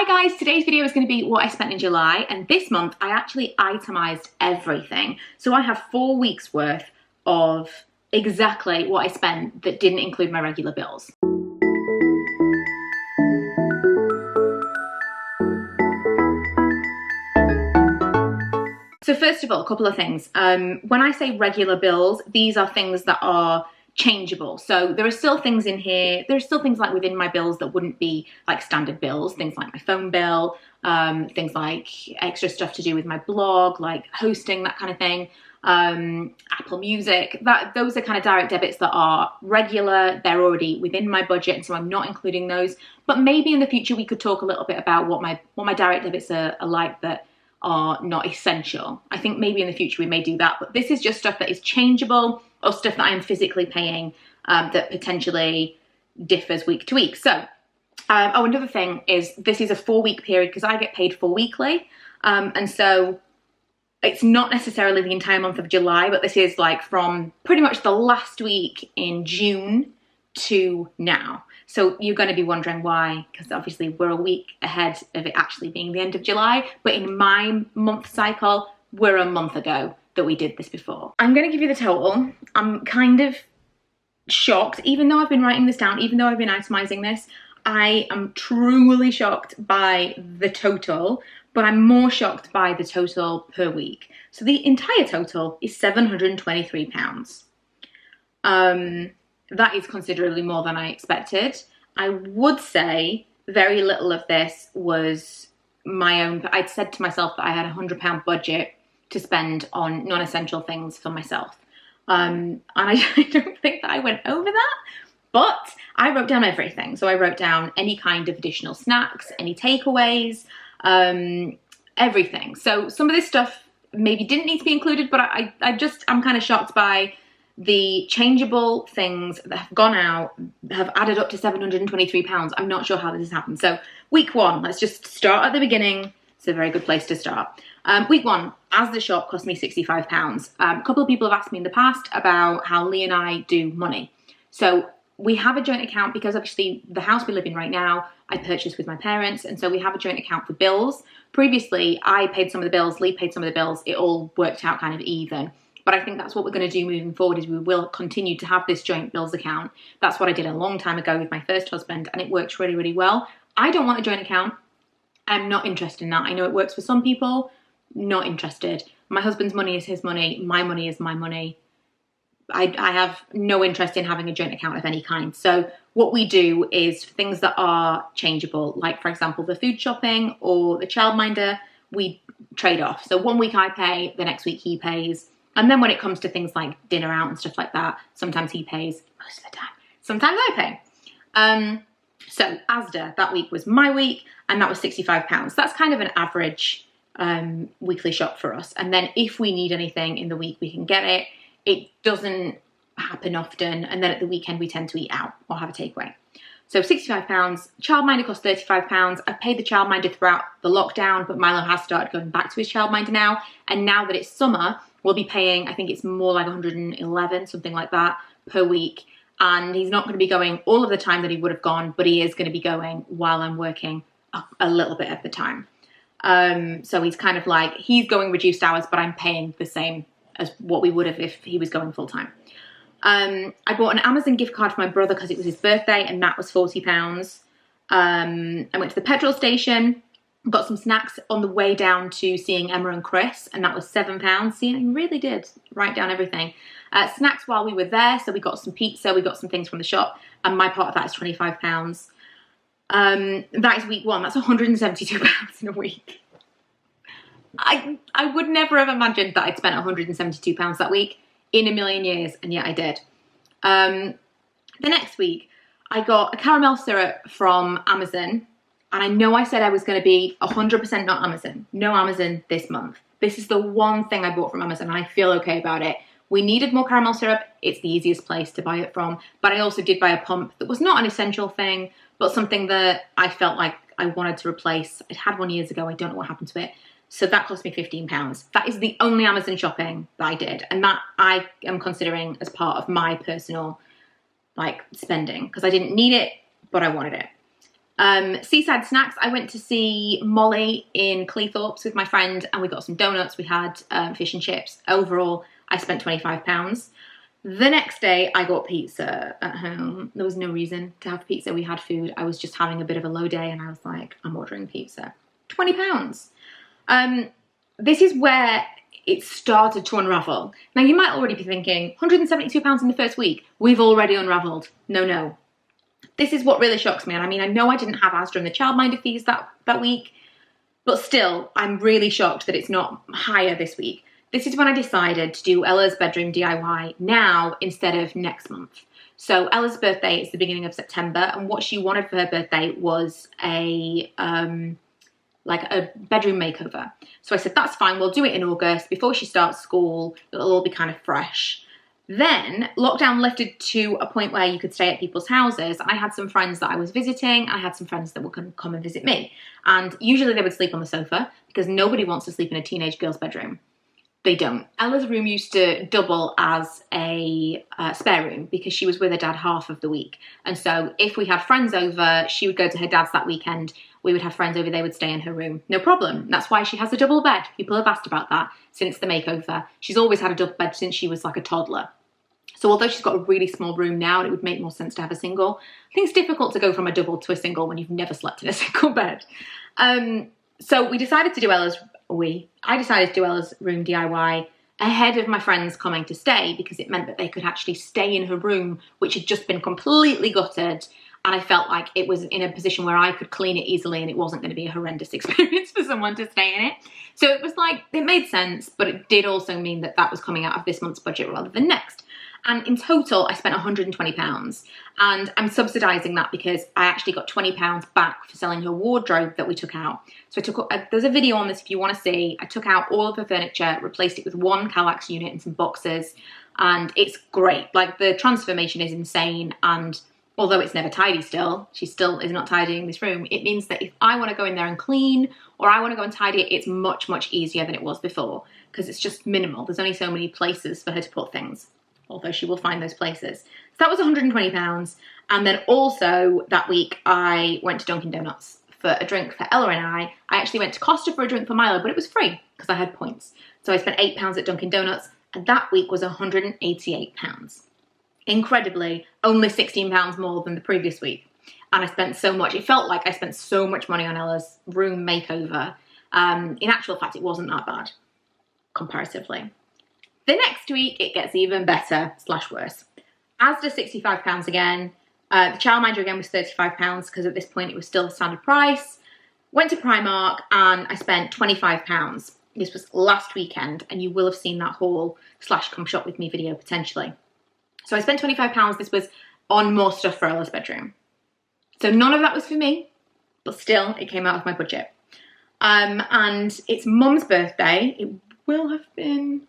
Hi guys, today's video is going to be what I spent in July, and this month I actually itemized everything. So I have 4 weeks worth of exactly what I spent that didn't include my regular bills. So first of all, a couple of things. When I say regular bills, these are things that are changeable. So there are still things in here, there are still things like within my bills that wouldn't be like standard bills, things like my phone bill, things like extra stuff to do with my blog, like hosting, that kind of thing, Apple Music, those are kind of direct debits that are regular, they're already within my budget, and so I'm not including those. But maybe in the future we could talk a little bit about what my direct debits are like that are not essential. I think maybe in the future we may do that, but this is just stuff that is changeable or stuff that I am physically paying that potentially differs week to week. So, another thing is this is a 4-week period because I get paid 4 weekly, and so it's not necessarily the entire month of July, but this is like from pretty much the last week in June to now. So you're going to be wondering why, because obviously we're a week ahead of it actually being the end of July, but in my month cycle, we're a month ago that we did this before. I'm going to give you the total. I'm kind of shocked, even though I've been writing this down, even though I've been itemizing this, I am truly shocked by the total, but I'm more shocked by the total per week. So the entire total is £723. That is considerably more than I expected. I would say very little of this was my own. I'd said to myself that I had a £100 budget to spend on non-essential things for myself. And I don't think that I went over that, but I wrote down everything. So I wrote down any kind of additional snacks, any takeaways, everything. So some of this stuff maybe didn't need to be included, but I'm kind of shocked by the changeable things that have gone out, have added up to £723. I'm not sure how this has happened. So week one, let's just start at the beginning. It's a very good place to start. Week one, as the shop cost me £65. A couple of people have asked me in the past about how Lee and I do money. So we have a joint account because obviously the house we live in right now, I purchased with my parents. And so we have a joint account for bills. Previously, I paid some of the bills, Lee paid some of the bills. It all worked out kind of even. But I think that's what we're going to do moving forward, is we will continue to have this joint bills account. That's what I did a long time ago with my first husband, and it works really, really well. I don't want a joint account. I'm not interested in that. I know it works for some people, not interested. My husband's money is his money. My money is my money. I have no interest in having a joint account of any kind. So what we do is things that are changeable, like for example, the food shopping or the childminder, we trade off. So 1 week I pay, the next week he pays. And then when it comes to things like dinner out and stuff like that, sometimes he pays, most of the time. Sometimes I pay. So Asda, that week was my week, and that was £65. That's kind of an average weekly shop for us. And then if we need anything in the week, we can get it. It doesn't happen often. And then at the weekend, we tend to eat out or have a takeaway. So £65, childminder costs £35. I've paid the childminder throughout the lockdown, but Milo has started going back to his childminder now. And now that it's summer, we'll be paying, I think it's more like 111, something like that, per week. And he's not going to be going all of the time that he would have gone, but he is going to be going while I'm working a little bit of the time. So he's kind of like, he's going reduced hours, but I'm paying the same as what we would have if he was going full time. I bought an Amazon gift card for my brother because it was his birthday, and that was £40. I went to the petrol station, got some snacks on the way down to seeing Emma and Chris, and that was £7. See, I really did write down everything. Snacks while we were there, so we got some pizza, we got some things from the shop, and my part of that is £25. That is week one. That's £172 in a week. I would never have imagined that I'd spent £172 that week in a million years, and yet I did. The next week, I got a caramel syrup from Amazon, and I know I said I was going to be 100% not Amazon. No Amazon this month. This is the one thing I bought from Amazon, and I feel okay about it. We needed more caramel syrup. It's the easiest place to buy it from. But I also did buy a pump that was not an essential thing, but something that I felt like I wanted to replace. I'd had one years ago. I don't know what happened to it. So that cost me £15. That is the only Amazon shopping that I did. And that I am considering as part of my personal spending, because I didn't need it, but I wanted it. Seaside snacks, I went to see Molly in Cleethorpes with my friend and we got some donuts, we had fish and chips. Overall, I spent £25. The next day, I got pizza at home. There was no reason to have pizza. We had food. I was just having a bit of a low day and I was like, I'm ordering pizza. £20. This is where it started to unravel. Now, you might already be thinking, £172 in the first week. We've already unraveled. No. This is what really shocks me. And I mean, I know I didn't have Asda and the childminder fees that week, but still, I'm really shocked that it's not higher this week. This is when I decided to do Ella's bedroom DIY now instead of next month. So Ella's birthday is the beginning of September, and what she wanted for her birthday was a bedroom makeover. So I said, that's fine, we'll do it in August before she starts school. It'll all be kind of fresh. Then lockdown lifted to a point where you could stay at people's houses. I had some friends that I was visiting. I had some friends that would come and visit me. And usually they would sleep on the sofa because nobody wants to sleep in a teenage girl's bedroom. They don't. Ella's room used to double as a spare room because she was with her dad half of the week. And so if we had friends over, she would go to her dad's that weekend. We would have friends over, they would stay in her room. No problem. That's why she has a double bed. People have asked about that since the makeover. She's always had a double bed since she was like a toddler. So although she's got a really small room now, it would make more sense to have a single. I think it's difficult to go from a double to a single when you've never slept in a single bed. So we decided to do I decided to do Ella's room DIY ahead of my friends coming to stay because it meant that they could actually stay in her room, which had just been completely gutted. And I felt like it was in a position where I could clean it easily and it wasn't going to be a horrendous experience for someone to stay in it. So it was like, it made sense, but it did also mean that that was coming out of this month's budget rather than next. And in total, I spent £120. And I'm subsidising that because I actually got £20 back for selling her wardrobe that we took out. So I took, there's a video on this if you want to see. I took out all of her furniture, replaced it with one Kallax unit and some boxes. And it's great. Like, the transformation is insane. And although it's never tidy still, she still is not tidying this room. It means that if I want to go in there and clean or I want to go and tidy it, it's much, much easier than it was before because it's just minimal. There's only so many places for her to put things, although she will find those places. So that was £120. And then also that week I went to Dunkin' Donuts for a drink for Ella and I. I actually went to Costa for a drink for Milo, but it was free because I had points. So I spent £8 at Dunkin' Donuts and that week was £188. Incredibly, only £16 more than the previous week. And I spent so much, it felt like I spent so much money on Ella's room makeover. In actual fact, it wasn't that bad comparatively. The next week, it gets even better / worse. Asda, £65 again. The childminder again was £35 because at this point it was still a standard price. Went to Primark and I spent £25. This was last weekend and you will have seen that haul / come shop with me video potentially. So I spent £25. This was on more stuff for Ella's bedroom. So none of that was for me, but still it came out of my budget. And it's Mum's birthday. It will have been...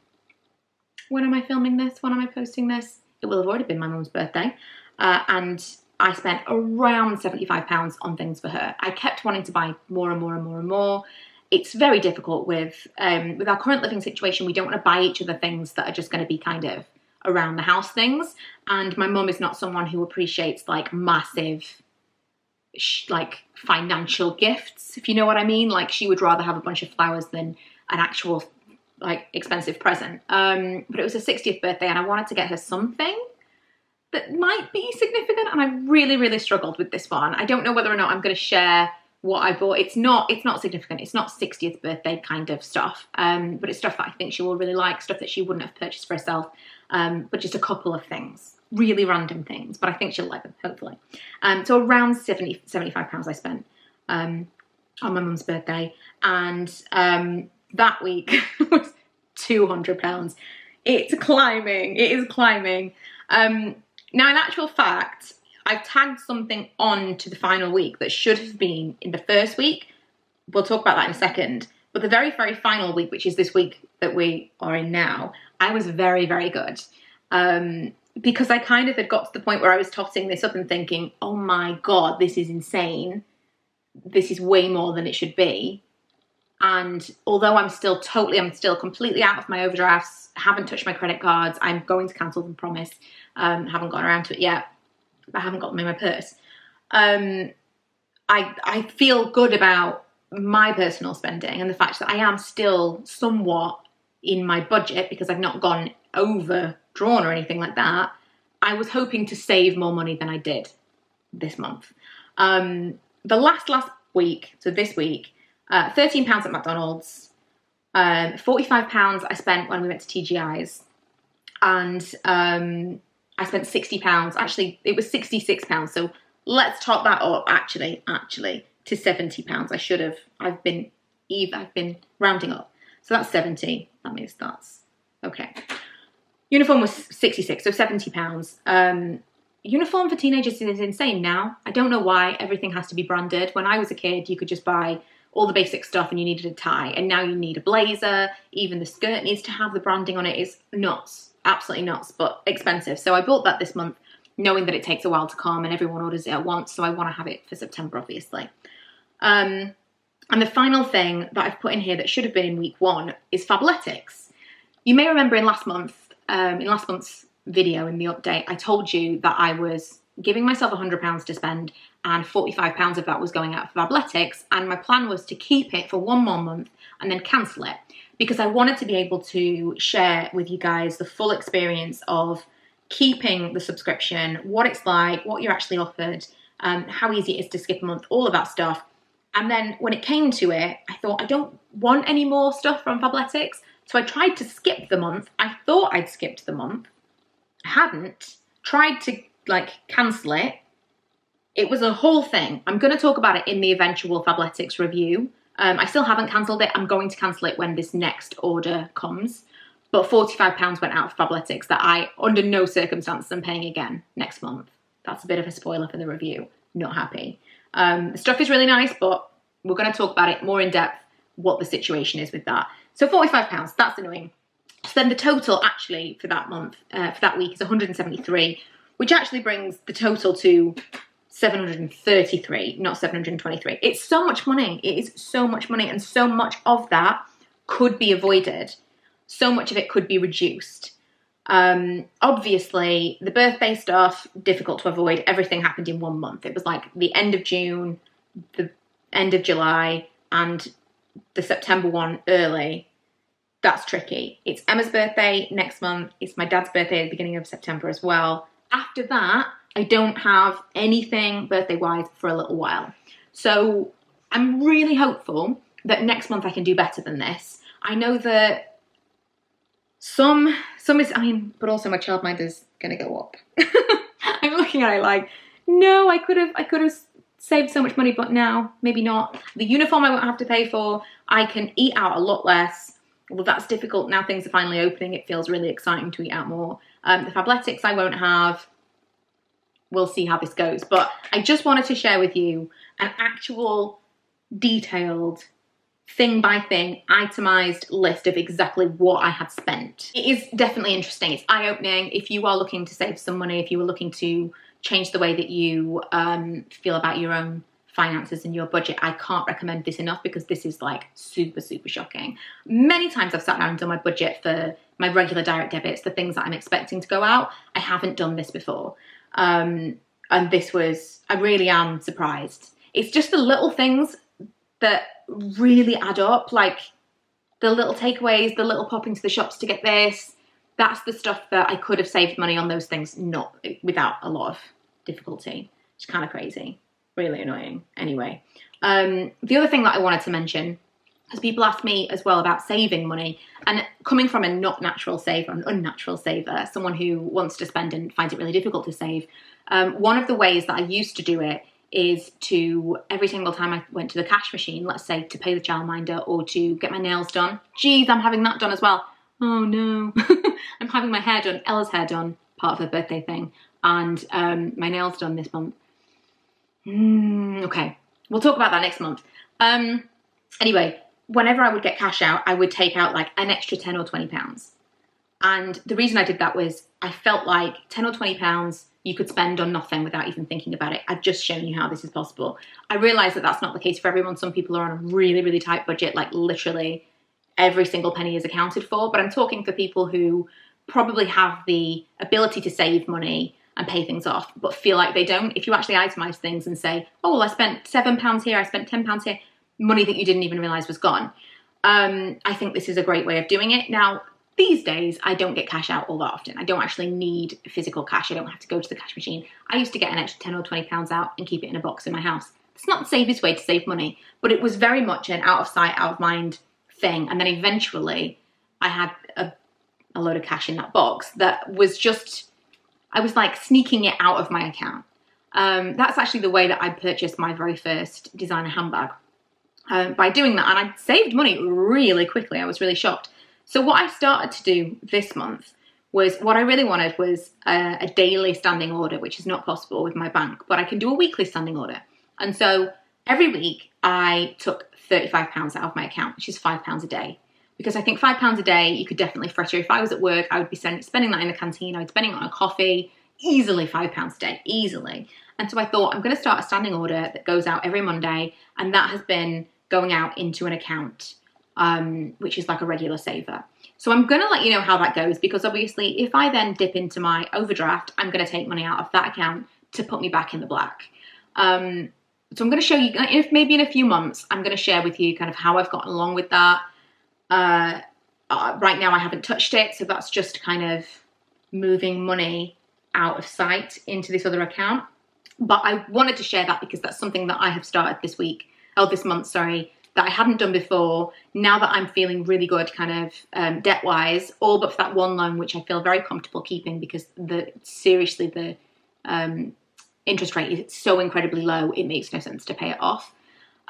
When am I filming this? When am I posting this? It will have already been my mum's birthday. And I spent around £75 on things for her. I kept wanting to buy more and more and more and more. It's very difficult with our current living situation. We don't want to buy each other things that are just going to be kind of around the house things. And my mum is not someone who appreciates like massive, like financial gifts, if you know what I mean. Like she would rather have a bunch of flowers than an actual like expensive present. But it was her 60th birthday and I wanted to get her something that might be significant and I really, really struggled with this one. I don't know whether or not I'm going to share what I bought. It's not significant. It's not 60th birthday kind of stuff, but it's stuff that I think she will really like, stuff that she wouldn't have purchased for herself, but just a couple of things, really random things, but I think she'll like them, hopefully. So around £75 I spent on my mum's birthday, and that week was £200. It's climbing. It is climbing. Now, in actual fact, I've tagged something on to the final week that should have been in the first week. We'll talk about that in a second. But the very, very final week, which is this week that we are in now, I was very, very good. Because I kind of had got to the point where I was totting this up and thinking, oh my God, this is insane. This is way more than it should be. And although I'm still completely out of my overdrafts, haven't touched my credit cards, I'm going to cancel them, promise. Haven't gotten around to it yet. I haven't got them in my purse. I I feel good about my personal spending and the fact that I am still somewhat in my budget because I've not gone overdrawn or anything like that. I was hoping to save more money than I did this month. The last week, so this week, £13 at McDonald's, £45 I spent when we went to TGI's, and I spent £60. Actually, it was £66. So let's top that up. Actually, to £70. I've been rounding up. So that's 70. That means that's okay. Uniform was 66, so £70. Uniform for teenagers is insane now. I don't know why everything has to be branded. When I was a kid, you could just buy all the basic stuff and you needed a tie. And now you need a blazer. Even the skirt needs to have the branding on it. It's nuts. Absolutely nuts, but expensive. So I bought that this month, knowing that it takes a while to come and everyone orders it at once. So I want to have it for September, obviously. And the final thing that I've put in here that should have been in week 1 is Fabletics. You may remember in last month's video in the update, I told you that I was giving myself £100 to spend and £45 of that was going out for Fabletics, and my plan was to keep it for 1 more month and then cancel it because I wanted to be able to share with you guys the full experience of keeping the subscription, what it's like, what you're actually offered, how easy it is to skip a month, all of that stuff. And then when it came to it, I thought I don't want any more stuff from Fabletics. So I tried to skip the month. I thought I'd skipped the month. I hadn't. Tried to cancel it. It was a whole thing. I'm going to talk about it in the eventual Fabletics review. I still haven't cancelled it. I'm going to cancel it when this next order comes. But £45 went out of Fabletics that I, under no circumstances, am paying again next month. That's a bit of a spoiler for the review. Not happy. The stuff is really nice, but we're going to talk about it more in depth, what the situation is with that. So £45, that's annoying. So then the total actually for that month, for that week is 173, which actually brings the total to 733, not 723. It's so much money. It is so much money, and so much of that could be avoided. So much of it could be reduced. Obviously, the birthday stuff, difficult to avoid. Everything happened in 1 month. It was like the end of June, the end of July, and the September one early. That's tricky. It's Emma's birthday next month. It's my dad's birthday at the beginning of September as well. After that, I don't have anything birthday-wise for a little while. So I'm really hopeful that next month I can do better than this. I know that some is, but also my childminder's gonna go up. I'm looking at it like, no, I could have saved so much money, but now maybe not. The uniform I won't have to pay for. I can eat out a lot less. Well, that's difficult now. Things are finally opening. It feels really exciting to eat out more. The Fabletics I won't have. We'll see how this goes. But I just wanted to share with you an actual detailed thing by thing, itemized list of exactly what I had spent. It is definitely interesting. It's eye-opening. If you are looking to save some money, if you are looking to change the way that you feel about your own finances and your budget, I can't recommend this enough because this is like super, super shocking. Many times I've sat down and done my budget for my regular direct debits, the things that I'm expecting to go out. I haven't done this before. And this was, I really am surprised. It's just the little things that really add up, like the little takeaways, the little pop into the shops to get this. That's the stuff that I could have saved money on those things, not without a lot of difficulty. It's kind of crazy. Really annoying. Anyway, the other thing that I wanted to mention, because people ask me as well about saving money, and coming from a not natural saver, an unnatural saver, someone who wants to spend and finds it really difficult to save, one of the ways that I used to do it is to, every single time I went to the cash machine, let's say to pay the childminder or to get my nails done. Geez, I'm having that done as well. Oh no. I'm having my hair done, Ella's hair done, part of her birthday thing, and my nails done this month. Okay, we'll talk about that next month. Anyway, whenever I would get cash out, I would take out like an extra 10 or 20 pounds. And the reason I did that was I felt like 10 or 20 pounds you could spend on nothing without even thinking about it. I've just shown you how this is possible. I realise that that's not the case for everyone. Some people are on a really, really tight budget, like literally every single penny is accounted for. But I'm talking for people who probably have the ability to save money, and pay things off, but feel like they don't. If you actually itemize things and say, oh, well, I spent £7 here, I spent £10 here, money that you didn't even realize was gone. I think this is a great way of doing it. Now, these days, I don't get cash out all that often. I don't actually need physical cash. I don't have to go to the cash machine. I used to get an extra 10 or 20 pounds out and keep it in a box in my house. It's not the safest way to save money, but it was very much an out of sight, out of mind thing. And then eventually I had a load of cash in that box that was just, I was like sneaking it out of my account. That's actually the way that I purchased my very first designer handbag. By doing that, and I saved money really quickly. I was really shocked. So what I started to do this month was, what I really wanted was a daily standing order, which is not possible with my bank, but I can do a weekly standing order. And so every week I took £35 out of my account, which is £5 a day. Because I think £5 a day, you could definitely fretter. If I was at work, I would be spending that in the canteen. I'd be spending it on a coffee, easily £5 a day, easily. And so I thought, I'm going to start a standing order that goes out every Monday. And that has been going out into an account, which is like a regular saver. So I'm going to let you know how that goes, because obviously if I then dip into my overdraft, I'm going to take money out of that account to put me back in the black. So I'm going to show you, if maybe in a few months, I'm going to share with you kind of how I've gotten along with that. Right now I haven't touched it, so that's just kind of moving money out of sight into this other account. But I wanted to share that because that's something that I have started this month, sorry, that I hadn't done before. Now that I'm feeling really good kind of debt-wise, all but for that one loan, which I feel very comfortable keeping because the interest rate is so incredibly low, it makes no sense to pay it off.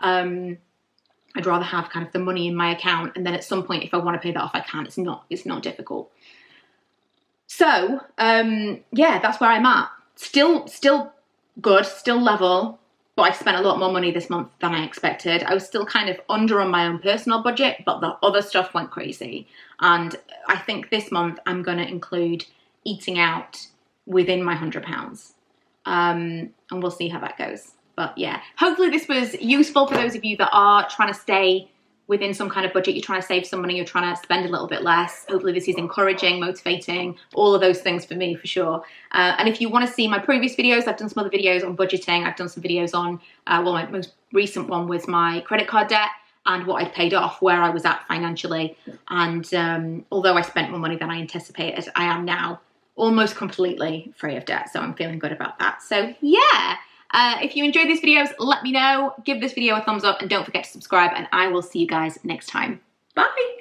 I'd rather have kind of the money in my account, and then at some point, if I want to pay that off, I can. It's not difficult. So, yeah, that's where I'm at. Still good, still level, but I spent a lot more money this month than I expected. I was still kind of under on my own personal budget, but the other stuff went crazy. And I think this month I'm going to include eating out within my £100. And we'll see how that goes. But yeah, hopefully this was useful for those of you that are trying to stay within some kind of budget. You're trying to save some money, you're trying to spend a little bit less. Hopefully this is encouraging, motivating, all of those things for me, for sure. And if you want to see my previous videos, I've done some other videos on budgeting. I've done some videos on, well, my most recent one was my credit card debt and what I'd paid off, where I was at financially. And although I spent more money than I anticipated, I am now almost completely free of debt. So I'm feeling good about that. So yeah. If you enjoyed these videos, let me know. Give this video a thumbs up and don't forget to subscribe, and I will see you guys next time. Bye!